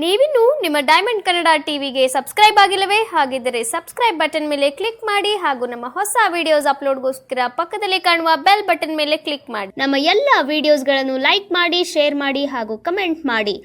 ನೀವಿನ್ನು ನಿಮ್ಮ ಡೈಮಂಡ್ ಕನ್ನಡ ಟಿವಿಗೆ ಸಬ್ಸ್ಕ್ರೈಬ್ ಆಗಿಲ್ಲವೇ? ಹಾಗಿದ್ದರೆ ಸಬ್ಸ್ಕ್ರೈಬ್ ಬಟನ್ ಮೇಲೆ ಕ್ಲಿಕ್ ಮಾಡಿ ಹಾಗೂ ನಮ್ಮ ಹೊಸ ವಿಡಿಯೋಸ್ ಅಪ್ಲೋಡ್ಗೋಸ್ಕರ ಪಕ್ಕದಲ್ಲಿ ಕಾಣುವ ಬೆಲ್ ಬಟನ್ ಮೇಲೆ ಕ್ಲಿಕ್ ಮಾಡಿ. ನಮ್ಮ ಎಲ್ಲ ವಿಡಿಯೋಸ್ಗಳನ್ನು ಲೈಕ್ ಮಾಡಿ, ಶೇರ್ ಮಾಡಿ ಹಾಗೂ ಕಮೆಂಟ್ ಮಾಡಿ.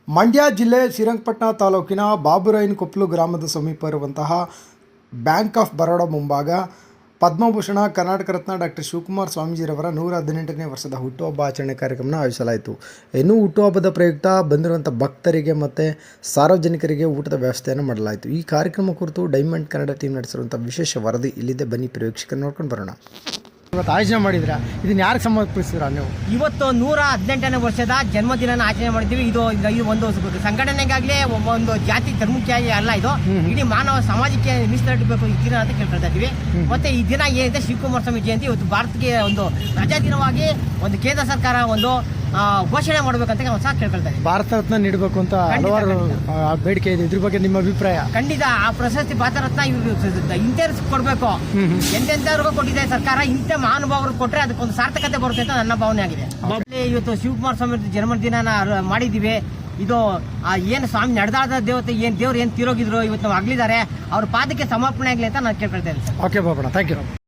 ಮಂಡ್ಯ ಜಿಲ್ಲೆ ಶ್ರೀರಂಗಪಟ್ಟಣ ತಾಲೂಕಿನ ಬಾಬುರಾಯನಕೊಪ್ಪಲು ಗ್ರಾಮದ ಸಮೀಪ ಇರುವಂತಹ ಬ್ಯಾಂಕ್ ಆಫ್ ಬರೋಡಾ ಮುಂಭಾಗ ಪದ್ಮಭೂಷಣ ಕರ್ನಾಟಕ ರತ್ನ ಡಾಕ್ಟರ್ ಶಿವಕುಮಾರ ಸ್ವಾಮೀಜಿರವರ 118ನೇ ವರ್ಷದ ಹುಟ್ಟುಹಬ್ಬ ಆಚರಣೆ ಕಾರ್ಯಕ್ರಮನ ಆಯೋಜಿಸಲಾಯಿತು. ಇನ್ನು ಹುಟ್ಟುಹಬ್ಬದ ಪ್ರಯುಕ್ತ ಬಂದಿರುವಂಥ ಭಕ್ತರಿಗೆ ಮತ್ತು ಸಾರ್ವಜನಿಕರಿಗೆ ಊಟದ ವ್ಯವಸ್ಥೆಯನ್ನು ಮಾಡಲಾಯಿತು. ಈ ಕಾರ್ಯಕ್ರಮ ಕುರಿತು ಡೈಮಂಡ್ ಕನ್ನಡ ಟೀಮ್ ನಡೆಸಿರುವಂಥ ವಿಶೇಷ ವರದಿ ಇಲ್ಲಿದೆ. ಬನ್ನಿ ಪ್ರೇಕ್ಷಕರು ನೋಡ್ಕೊಂಡು ಬರೋಣ. ಇವತ್ತು ಆಯೋಜನೆ ಮಾಡಿದ್ರೆ ಇದನ್ನ ಯಾರಿಗೆ ಸಮರ್ಪಿಸಿದ್ರ ನೀವು? ಇವತ್ತು 118ನೇ ವರ್ಷದ ಜನ್ಮದಿನ ಆಚರಣೆ ಮಾಡಿದ್ದೀವಿ. ಇದು ಒಂದು ಸಂಘಟನೆಗಾಗಲೇ ಒಂದು ಜಾತಿ ಧರ್ಮಕ್ಕಾಗಿ ಅಲ್ಲ, ಇದು ಇಡೀ ಮಾನವ ಸಮಾಜಕ್ಕೆ ಮೀಸಲಿಡಬೇಕು ಈ ದಿನ ಅಂತ ಕೇಳ್ಕೊಳ್ತಾ ಇದ್ದೀವಿ. ಮತ್ತೆ ಈ ದಿನ ಏನಿದೆ ಶಿವಕುಮಾರ ಸ್ವಾಮಿ ಜಯಂತಿ, ಇವತ್ತು ಭಾರತಕ್ಕೆ ಒಂದು ರಜಾ ದಿನವಾಗಿ ಒಂದು ಕೇಂದ್ರ ಸರ್ಕಾರ ಒಂದು ಘೋಷಣೆ ಮಾಡಬೇಕಂತ ಸಹ ಕೇಳ್ಕೊಳ್ತಾ ಇದ್ದೀವಿ. ಭಾರತ ರತ್ನ ನೀಡಬೇಕು ಅಂತ ಹಲವಾರು ಬೇಡಿಕೆ ಇದೆ. ಇದ್ರ ಬಗ್ಗೆ ನಿಮ್ಮ ಅಭಿಪ್ರಾಯ? ಖಂಡಿತ ಆ ಪ್ರಶಸ್ತಿ ಭಾರತ ರತ್ನ ಇಂಥವ್ರಿಗೆ ಕೊಡಬೇಕು. ಎಂತೆಂಥವ್ರಿಗೂ ಕೊಟ್ಟಿದೆ ಸರ್ಕಾರ, ಇಂಥ ಮಹಾನುಭಾವರು ಕೊಟ್ಟರೆ ಅದಕ್ಕೊಂದು ಸಾರ್ಥಕತೆ ಬರುತ್ತೆ ಅಂತ ನನ್ನ ಭಾವನೆ ಆಗಿದೆ. ಇವತ್ತು ಶಿವಕುಮಾರ ಸ್ವಾಮಿ ಜನ್ಮದಿನ ಮಾಡಿದ್ದೀವಿ. ಇದು ಏನು ಸ್ವಾಮಿ ನಡೆದಾದ ದೇವತೆ ದೇವ್ರು ಏನು ತೀರೋಗಿದ್ರು ಇವತ್ತು ನಾವು ಆಗ್ಲಿದ್ದಾರೆ, ಅವ್ರ ಪಾದಕ್ಕೆ ಸಮರ್ಪಣೆ ಆಗಲಿ ಅಂತ ನಾನು ಕೇಳ್ಕೊಳ್ತಾ ಇದ್ದೀನಿ. Okay Babanna, thank you.